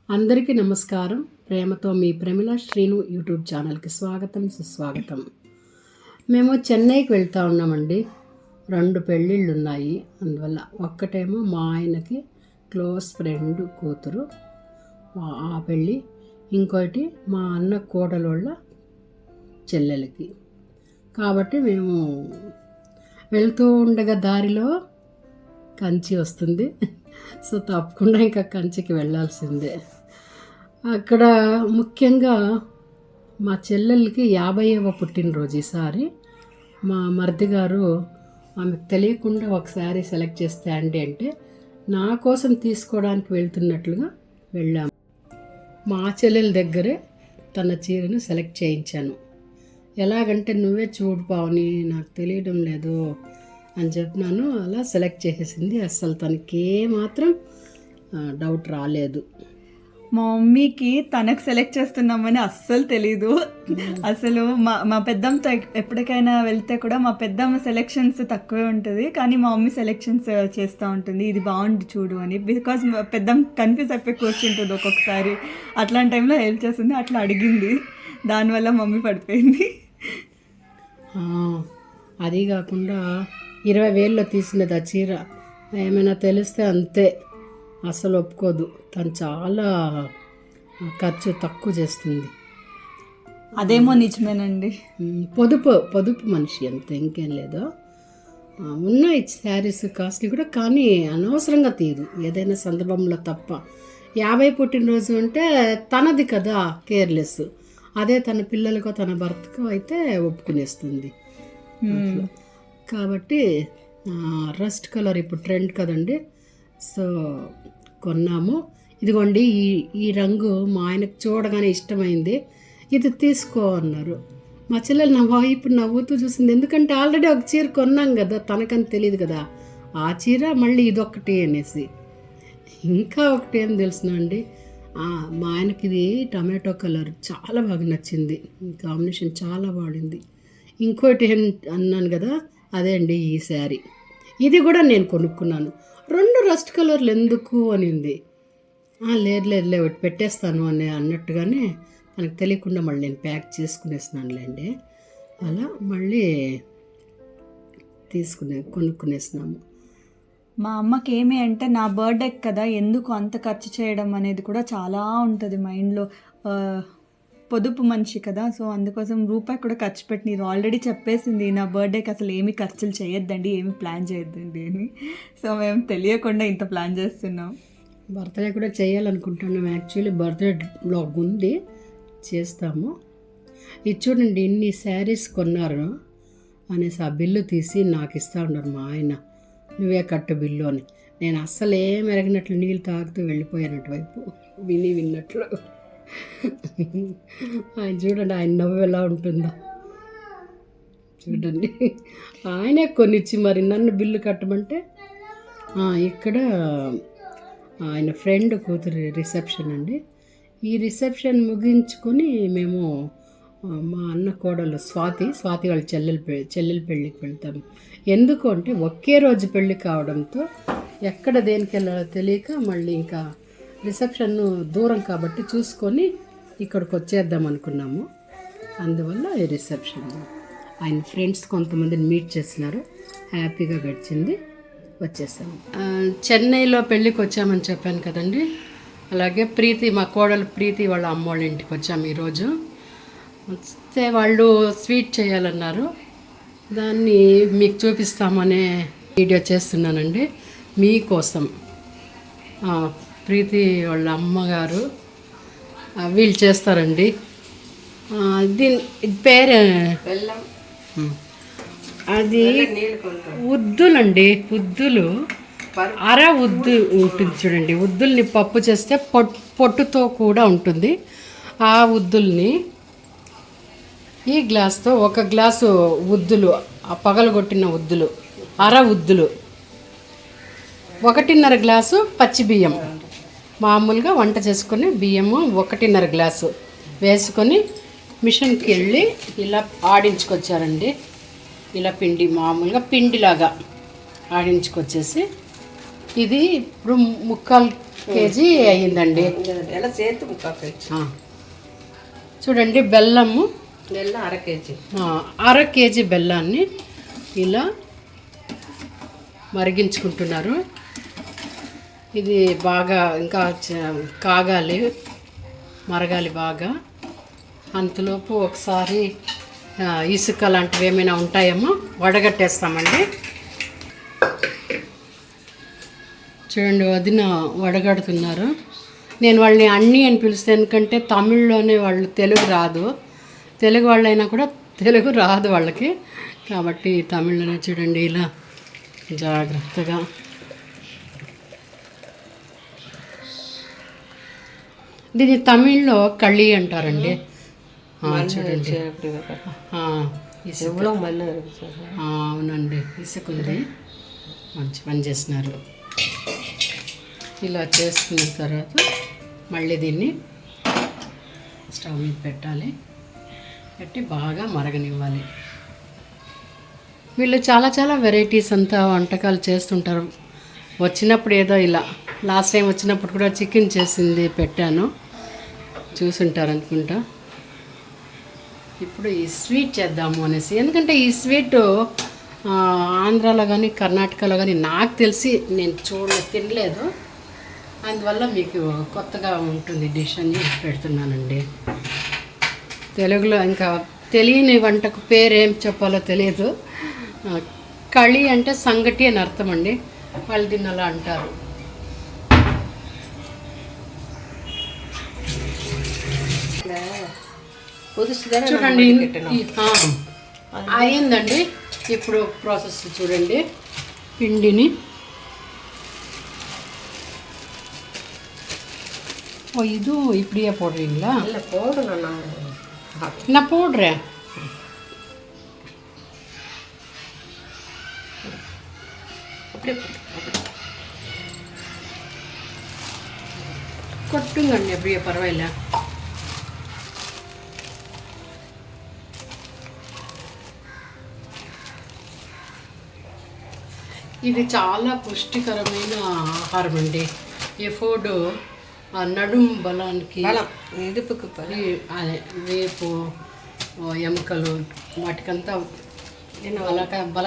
అందరికీ నమస్కారం. ప్రేమతో మీ ప్రమిళ శ్రీను యూట్యూబ్ ఛానల్కి స్వాగతం, సుస్వాగతం. మేము చెన్నైకి వెళ్తూ ఉన్నామండి. 2 పెళ్ళిళ్ళు ఉన్నాయి. అందువల్ల ఒక్కటేమో మా ఆయనకి క్లోజ్ ఫ్రెండ్ కూతురు ఆ పెళ్ళి, ఇంకోటి మా అన్న కోడలోళ్ళ చెల్లెలకి. కాబట్టి మేము వెళ్తూ ఉండగా దారిలో కంచి వస్తుంది. సో తప్పకుండా ఇంకా కంచికి వెళ్ళాల్సిందే. అక్కడ ముఖ్యంగా మా చెల్లెలకి 50వ పుట్టినరోజు ఈసారి. మా మరిది గారు ఆమెకు తెలియకుండా ఒక శారీ సెలెక్ట్ చేస్తే అండి అంటే నా కోసం తీసుకోవడానికి వెళ్తున్నట్లుగా వెళ్ళాము. మా చెల్లెల దగ్గరే తన చీరను సెలెక్ట్ చేయించాను. ఎలాగంటే నువ్వే చూడు పావని, నాకు తెలియడం లేదు అని చెప్పినాను. అలా సెలెక్ట్ చేసేసింది. అస్సలు తనకి ఏమాత్రం డౌట్ రాలేదు. మా మమ్మీకి తనకు సెలెక్ట్ చేస్తున్నామని అస్సలు తెలీదు. అసలు మా పెద్దమ్మతో ఎప్పటికైనా వెళ్తే కూడా మా పెద్దమ్మ సెలెక్షన్స్ తక్కువే ఉంటుంది, కానీ మా మమ్మీ సెలెక్షన్స్ చేస్తూ ఉంటుంది. ఇది బాగుంది చూడు అని. బికాజ్ పెద్దమ్మ కన్ఫ్యూజ్ అయిపోయి కూర్చుంటుంది ఒక్కొక్కసారి. అట్లాంటి టైంలో హెల్ప్ చేస్తుంది. అట్లా అడిగింది, దానివల్ల మమ్మీ పడిపోయింది. అది కాకుండా 20,000లో తీసినది ఆ చీర. ఏమైనా తెలిస్తే అంతే, అసలు ఒప్పుకోదు. తను చాలా ఖర్చు తక్కువ చేస్తుంది. అదేమో నిజమేనండి. పొదుపు మనిషి అంతే, ఇంకేం లేదు. ఉన్నాయి శారీస్ కాస్ట్లీ కూడా, కానీ అనవసరంగా తీయదు ఏదైనా సందర్భంలో తప్ప. 50 పుట్టినరోజు అంటే తనది కదా, కేర్లెస్. అదే తన పిల్లలకో తన భర్తకో అయితే ఒప్పుకునేస్తుంది. కాబట్టి రస్ట్ కలర్ ఇప్పుడు ట్రెండ్ కదండి. సో కొన్నాము. ఇదిగోండి, ఈ రంగు మా ఆయనకు చూడగానే ఇష్టమైంది. ఇది తీసుకో అన్నారు. మా చెల్లెలు ఇప్పుడు నవ్వుతూ చూసింది. ఎందుకంటే ఆల్రెడీ ఒక చీర కొన్నాం కదా, తనకని తెలియదు కదా ఆ చీర, మళ్ళీ ఇదొక్కటి అనేసి. ఇంకా ఒకటి ఏం తెలుసునా అండి, మా ఆయనకి ఇది టమాటో కలర్ చాలా బాగా నచ్చింది. కాంబినేషన్ చాలా బాగుంది. ఇంకోటి ఏం అన్నాను కదా, అదే అండి ఈ శారీ. ఇది కూడా నేను కొనుక్కున్నాను. 2 రస్ట్ కలర్లు ఎందుకు అనింది. లేదు ఒకటి పెట్టేస్తాను అన్నట్టుగానే మనకు తెలియకుండా మళ్ళీ నేను ప్యాక్ చేసుకునేసినానులేండి. అలా మళ్ళీ కొనుక్కునేసినాము. మా అమ్మకి ఏమి అంటే, నా బర్త్డేకి కదా ఎందుకు అంత ఖర్చు చేయడం అనేది కూడా చాలా ఉంటుంది మైండ్లో. పొదుపు మనిషి కదా, సో అందుకోసం రూపాయి కూడా ఖర్చు పెట్టినది. ఆల్రెడీ చెప్పేసింది నా బర్త్డేకి అసలు ఏమి ఖర్చులు చేయొద్దండి, ఏమి ప్లాన్ చేయొద్దండి అని. సో మేము తెలియకుండా ఇంత ప్లాన్ చేస్తున్నాం. బర్త్డే కూడా చేయాలనుకుంటున్నాం. యాక్చువల్లీ బర్త్డే బ్లాగ్ ఉంది, చేస్తాము. ఇది చూడండి, ఇన్ని శారీస్ కొన్నారు అనేసి ఆ బిల్లు తీసి నాకు ఇస్తూ ఉన్నారు మా ఆయన. నువ్వే కట్టు బిల్లు అని. నేను అస్సలు ఏం ఎరగినట్లు నీళ్ళు తాగుతూ వెళ్ళిపోయానటు వైపు, విన్నట్లు. ఆయన చూడండి, ఆయన నవ్వు ఎలా ఉంటుందో చూడండి. ఆయనే కొనిచ్చి మరి నన్ను బిల్లు కట్టమంటే. ఇక్కడ ఆయన ఫ్రెండ్ కూతురు రిసెప్షన్ అండి. ఈ రిసెప్షన్ ముగించుకొని మేము మా అన్న కోడలు స్వాతి వాళ్ళ చెల్లెల పెళ్ళికి వెళ్తాము. ఎందుకు అంటే ఒకే రోజు పెళ్ళి కావడంతో ఎక్కడ దేనికి వెళ్ళాలో తెలియక మళ్ళీ ఇంకా రిసెప్షన్ దూరం కాబట్టి చూసుకొని ఇక్కడికి వచ్చేద్దాం అనుకున్నాము. అందువల్ల ఈ రిసెప్షన్ ఆయన ఫ్రెండ్స్ కొంతమందిని మీట్ చేసినారు. హ్యాపీగా గడిచింది, వచ్చేసాము. చెన్నైలో పెళ్ళికి వచ్చామని చెప్పాను కదండి. అలాగే ప్రీతి, మా కోడలు ప్రీతి వాళ్ళ అమ్మోళ్ళ ఇంటికి వచ్చాము ఈరోజు. వస్తే వాళ్ళు స్వీట్ చేయాలన్నారు. దాన్ని మీకు చూపిస్తామనే వీడియో చేస్తున్నానండి మీకోసం. ప్రీతి వాళ్ళ అమ్మగారు వీళ్ళు చేస్తారండి. దీని పేరు అది ఉద్దులండి. ఉద్దులు ఉద్దు ఉంటుంది చూడండి. ఉద్దుల్ని పప్పు చేస్తే పొట్టుతో కూడా ఉంటుంది. ఆ ఉద్దుల్ని ఈ గ్లాస్తో 1 గ్లాసు ఉద్దులు, పగలగొట్టిన ఉద్దులు, ఉద్దులు, 1.5 గ్లాసు పచ్చి బియ్యం, మామూలుగా వంట చేసుకొని బియ్యము 1.5 గ్లాసు వేసుకొని మిషన్కి వెళ్ళి ఇలా ఆడించుకొచ్చారండి. ఇలా పిండి మామూలుగా పిండిలాగా ఆడించుకొచ్చేసి ఇది ఇప్పుడు 3/4 కేజీ అయ్యిందండి. ఎలా చేతి ముక్కాకేజీ. చూడండి బెల్లము బెల్లం 1/2 కేజీ. 1/2 కేజీ బెల్లాన్ని ఇలా మరిగించుకుంటున్నారు. ఇది బాగా ఇంకా కాగాలి, మరగాలి బాగా. అంతలోపు ఒకసారి ఇసుక లాంటివి ఏమైనా ఉంటాయేమో వడగట్టేస్తామండి. చూడండి వదిన వడగడుతున్నారు. నేను వాళ్ళని అన్నీ అని పిలుస్తాను, ఎందుకంటే తమిళ్లోనే వాళ్ళు తెలుగు రాదు. తెలుగు వాళ్ళైనా కూడా తెలుగు రాదు వాళ్ళకి, కాబట్టి తమిళ్లోనే చూడండి ఇలా జాగ్రత్తగా. దీన్ని తమిళ్లో కళ్ళి అంటారండి. చూడండి ఇసుక. అవునండి, ఇసుక ఉంది. మంచి పని చేస్తున్నారు. ఇలా చేసుకున్న తర్వాత మళ్ళీ దీన్ని స్టవ్ మీద పెట్టాలి, పెట్టి బాగా మరగనివ్వాలి. వీళ్ళు చాలా చాలా వెరైటీస్ అంతా వంటకాలు చేస్తుంటారు. వచ్చినప్పుడు ఏదో ఇలా లాస్ట్ టైం వచ్చినప్పుడు కూడా చికెన్ చేసింది పెట్టాను, చూసుంటారు అనుకుంటా. ఇప్పుడు ఈ స్వీట్ చేద్దాము అనేసి, ఎందుకంటే ఈ స్వీట్ ఆంధ్రాలో కానీ కర్ణాటకలో కానీ నాకు తెలిసి నేను తినలేదు, అందువల్ల మీకు కొత్తగా ఉంటుంది డిష్ అని పెడుతున్నానండి. తెలుగులో ఇంకా తెలియని వంటకు పేరేం చెప్పాలో తెలియదు. కళి అంటే సంగటి అని అర్థం అండి, వాళ్ళు దీన్ని అలా అంటారు. చూడండి అయిందండి. ఇప్పుడు ప్రాసెస్ చూడండి. పిండిని ಇದು இப்படியே போடுறீங்களா? இல்லை போடணும். நான் போடுறேன். அப்படியே కొట్టుకండి, அப்படியே పర్వాలేదు. ఇది చాలా పుష్టికరమైన ఆహారం అండి. ఈ ఫుడ్ నడుం బలానికి, ఇడుపుకు అదే వేపు ఎముకలు వాటికంతా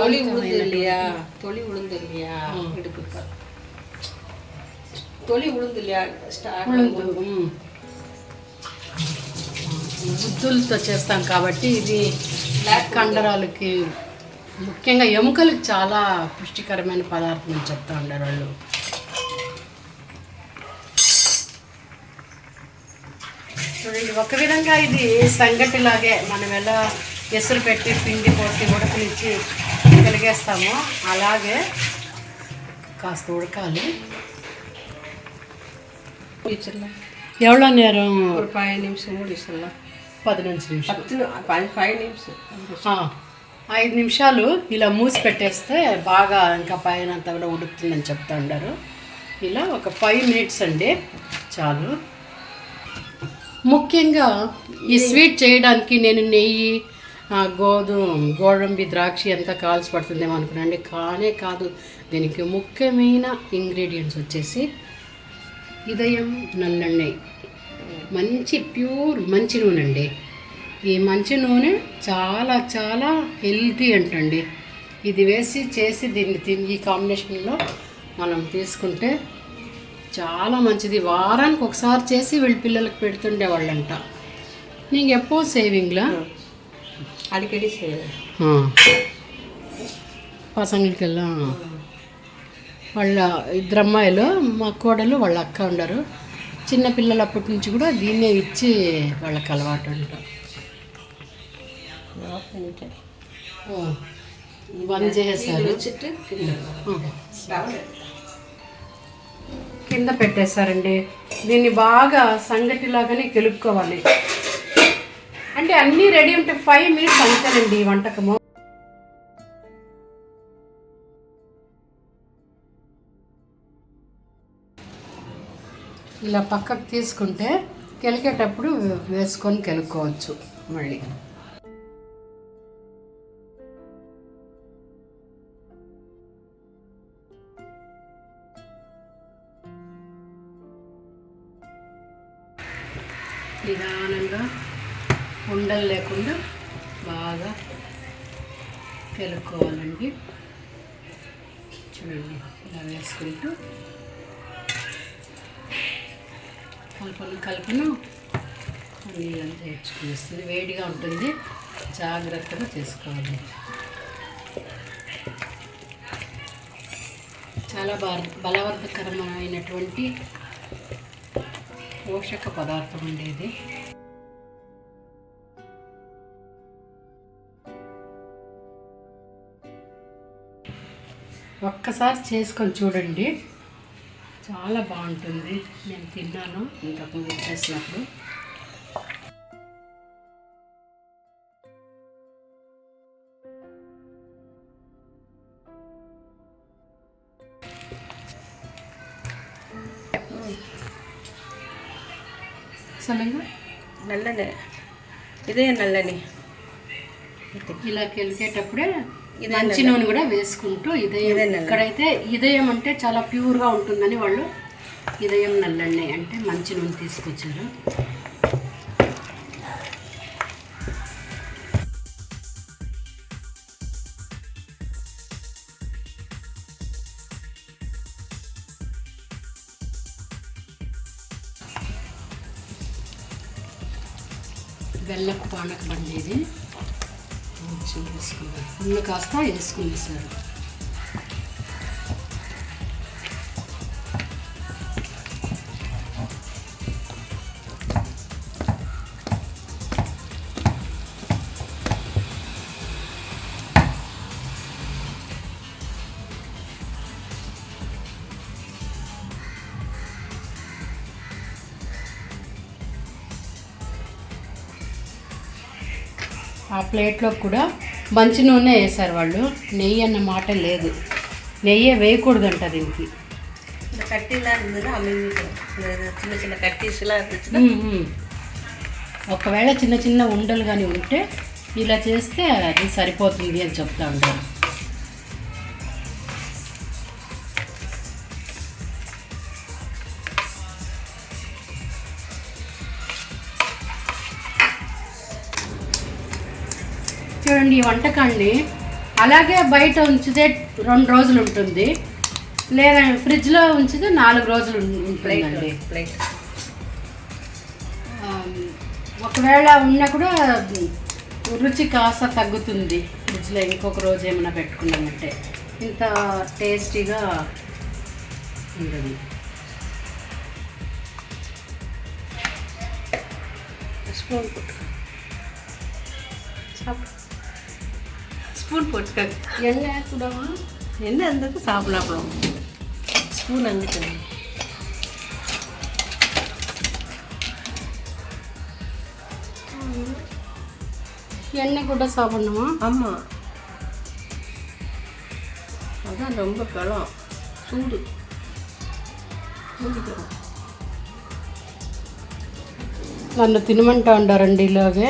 தொளி உளுந்து இல்லையா, தொளி உளுந்து இல்லையா, இடுப்புக்கு தொளி உளுந்து இல்லையா, ఉద్దులతో చేస్తాం కాబట్టి ఇది కండరాలకి, ముఖ్యంగా ఎముకలకు చాలా పుష్టికరమైన పదార్థం అని చెప్తా ఉంటారు వాళ్ళు. చూడండి, ఒక విధంగా ఇది సంగటిలాగే మనం ఎలా ఎసురు పెట్టి పిండి పోసి ఉడకనిచ్చి కలిగేస్తామో అలాగే కాస్త ఉడకాలి. எவ்வளோ நேரம்? ஒரு 5 நிமிஷம் மூடிச்சிடலாம். 15 నిమిషాలు. 5 నిమిషం. 5 నిమిషాలు ఇలా మూసి పెట్టేస్తే బాగా ఇంకా పైన అంతా కూడా ఉడుకుతుందని చెప్తా ఉంటారు. ఇలా ఒక 5 మినిట్స్ అండి చాలు. ముఖ్యంగా ఈ స్వీట్ చేయడానికి నేను నెయ్యి, గోడంబి, ద్రాక్షి అంతా కాల్చి పడుతుందేమో అనుకున్నాండి, కానే కాదు. దీనికి ముఖ్యమైన ఇంగ్రీడియంట్స్ వచ్చేసి ఉదయం నల్లెన్నెయ్యి, మంచి ప్యూర్ మంచి నూనె అండి. ఈ మంచి నూనె చాలా చాలా హెల్తీ అంటండి. ఇది వేసి చేసి దీన్ని ఈ కాంబినేషన్లో మనం తీసుకుంటే చాలా మంచిది. వారానికి ఒకసారి చేసి వీళ్ళ పిల్లలకు పెడుతుండే వాళ్ళంట. నీకు ఎప్పుడు సేవింగ్లా అడికడి సేవింగ్ పసంగలకెల్లా వాళ్ళ 2 అమ్మాయిలు, మా కోడలు వాళ్ళ అక్క ఉండరు. చిన్నపిల్లలు అప్పటి నుంచి కూడా దీన్నే ఇచ్చి వాళ్ళకి అలవాటు అంట. బంద్ చేసేసారు, కింద పెట్టేశారండి. దీన్ని బాగా సంగటిలాగానే కెలుక్కోవాలి. అంటే అన్నీ రెడీ ఉంటే 5 మినిట్స్ అంతేనండి ఈ వంటకము. ఇలా పక్కకు తీసుకుంటే కెలికేటప్పుడు వేసుకొని కెలుక్కోవచ్చు మళ్ళీ. నిదానంగా ఉండలు లేకుండా బాగా కలుపుకోవాలండి. చూడండి ఇలా వేసుకుంటూ కలుపును నీళ్ళని తెచ్చుకునేస్తుంది. వేడిగా ఉంటుంది, జాగ్రత్తగా చేసుకోవాలి. చాలా బలవర్ధకరమైనటువంటి పోషక పదార్థం ఉండేది. ఒక్కసారి చేసుకొని చూడండి, చాలా బాగుంటుంది. నేను తిన్నాను ఇంతకుముందు చేసినప్పుడు. సలంగా నల్లని ఇదే నల్లని ఇలా కెలికేటప్పుడే మంచి నూనె కూడా వేసుకుంటూ ఇదయం, ఇక్కడైతే ఇదయం అంటే చాలా ప్యూర్గా ఉంటుందని వాళ్ళు ఇదయం నల్లెಣ್ಣె అంటే మంచి నూనె తీసుకొచ్చారు. బెల్లపు పానక బండేది కొంచెం వేసుకున్నారు, ఇల్లు కాస్త వేసుకునేసారు. ఆ ప్లేట్లో కూడా మంచి నూనె వేశారు వాళ్ళు, నెయ్యి అన్న మాట లేదు. నెయ్యి వేయకూడదు అంట దీనికి. కట్టిలా చిన్న చిన్న కట్టీసులా ఒకవేళ చిన్న చిన్న ఉండలు కానీ ఉంటే ఇలా చేస్తే అది సరిపోతుంది అని చెప్తా ఉంటారు. చూడండి, ఈ వంటకాన్ని అలాగే బయట ఉంచితే 2 రోజులు ఉంటుంది, లేదా ఫ్రిడ్జ్లో ఉంచితే 4 రోజులు ఉంటుందండి. ఒకవేళ ఉన్నా కూడా రుచి కాస్త తగ్గుతుంది. ఫ్రిడ్జ్లో ఇంకొక రోజు ఏమైనా పెట్టుకున్నామంటే ఇంత టేస్టీగా ఉంటుంది. స్పూన్ போட்டுக்க எண்ணெய் கூடவா? எண்ணெய் இருந்தது சாப்பிடலாம். ஸ்பூன் அங்கிட்டு எண்ணெய் கூட சாப்பிடணுமா? ஆமாம், அதான் ரொம்ப பலம் சூடு. నన్ను తినమంటా ఉండారండి ఇలాగే.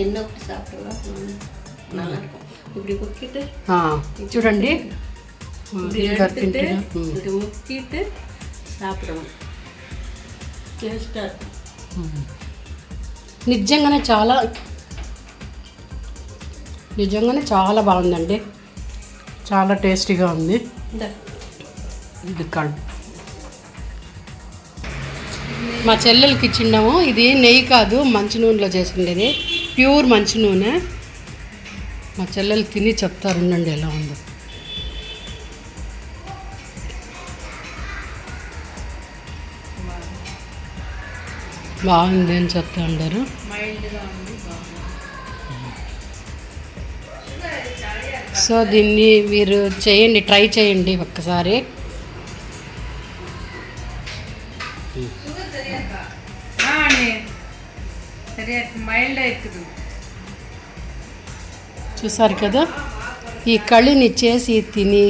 எண்ணெய் ஊற்றி சாப்பிடலாம், நல்லாயிருக்கும். இப்படி முக்கிட்டு చూడండి, இப்படி எடுத்துட்டு இப்படி முக்கிட்டு சாப்பிடணும், டேஸ்ட்டாக இருக்கும். నిజంగానే చాలా బాగుందండి, చాలా టేస్టీగా ఉంది. ఇది కళ్ళు మా చెల్లెలకి ఇచ్చిన్నాము. ఇది నెయ్యి కాదు, మంచి నూనెలో చేసిండేది, ప్యూర్ మంచి నూనె. మా చెల్లెలు తిని చెప్తారు, ఉండండి ఎలా ఉందో. బాగుంది అని చెప్తా ఉంటారు. సో దీన్ని మీరు చేయండి, ట్రై చేయండి ఒక్కసారి. చూసారు కదా, ఈ కళిని చేసి తిని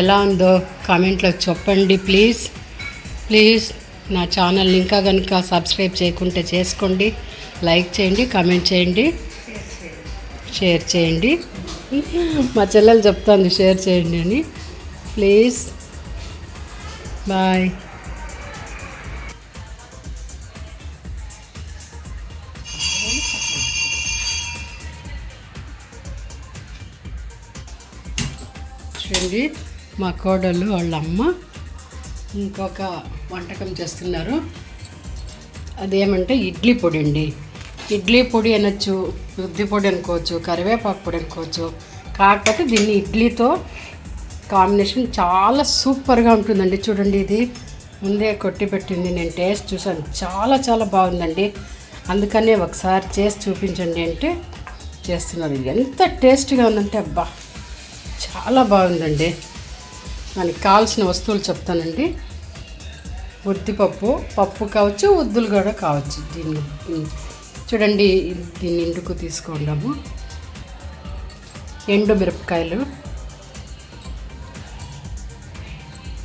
ఎలా ఉందో కామెంట్లో చెప్పండి ప్లీజ్. నా ఛానల్ని ఇంకా కనుక సబ్స్క్రైబ్ చేయకుంటే చేసుకోండి, లైక్ చేయండి, కామెంట్ చేయండి, షేర్ చేయండి. మా చెల్లెలు చెప్తాను షేర్ చేయండి అని. Please bye. చూడండి మా కోడలు వాళ్ళ అమ్మ ఇంకొక వంటకం చేస్తున్నారు. అదేమంటే ఇడ్లీ పొడి అండి. ఇడ్లీ పొడి అనొచ్చు, ఉద్ది పొడి అనుకోవచ్చు, కరివేపాకు పొడి అనుకోవచ్చు. కాకపోతే దీన్ని ఇడ్లీతో కాంబినేషన్ చాలా సూపర్గా ఉంటుందండి. చూడండి, ఇది ముందే కొట్టి పెట్టింది, నేను టేస్ట్ చూసాను, చాలా చాలా బాగుందండి. అందుకనే ఒకసారి చేసి చూపించండి అంటే చేస్తున్నారు. ఎంత టేస్ట్గా ఉందంటే అబ్బా చాలా బాగుందండి. దానికి కావాల్సిన వస్తువులు చెప్తానండి. ఉద్దిపప్పు, పప్పు కావచ్చు, ఉద్దులు కూడా కావచ్చు. దీన్ని చూడండి, దీన్ని ఇండుకు తీసుకుందాము. ఎండు మిరపకాయలు,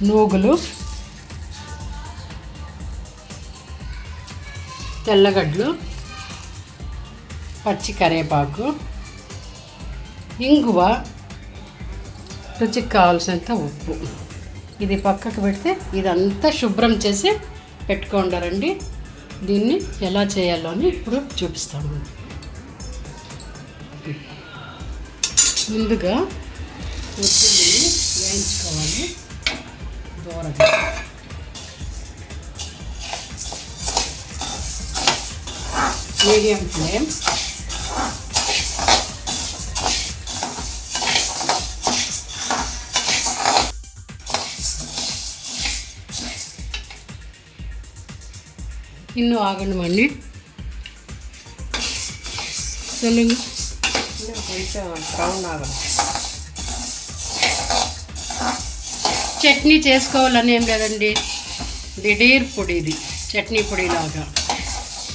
నూగులు, తెల్లగడ్డలు, పచ్చి కరివేపాకు, ఇంగువ, రుచికి కావాల్సినంత ఉప్పు. ఇది పక్కకు పెడితే ఇదంతా శుభ్రం చేసి పెట్టుకుంటారండి. దీన్ని ఎలా చేయాలో అని ఇప్పుడు చూపిస్తాము. ముందుగా ఉద్దిని వేయించుకోవాలి దూరగా. Medium flame. இன்னும் ஆகணுமாண்ணி சொல்லுங்க. కొంచెం బ్రౌన్ ఆగడం. చట్నీ చేసుకోవాలని ఏం లేదండి. దిడీర్ పొడి, ఇది చట్నీ పొడిలాగా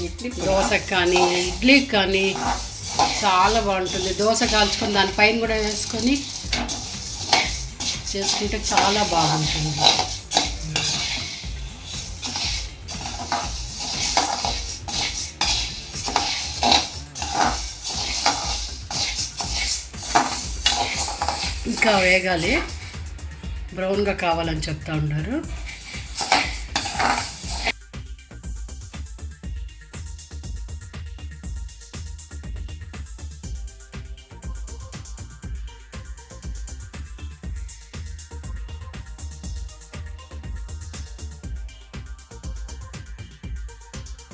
ఇడ్లీ దోశకు కానీ ఇడ్లీకి కానీ చాలా బాగుంటుంది. దోశ కాల్చుకొని దానిపైన కూడా వేసుకొని చేసుకుంటే చాలా బాగుంటుంది. ఇంకా వేగాలి, బ్రౌన్గా కావాలని చెప్తా ఉన్నారు.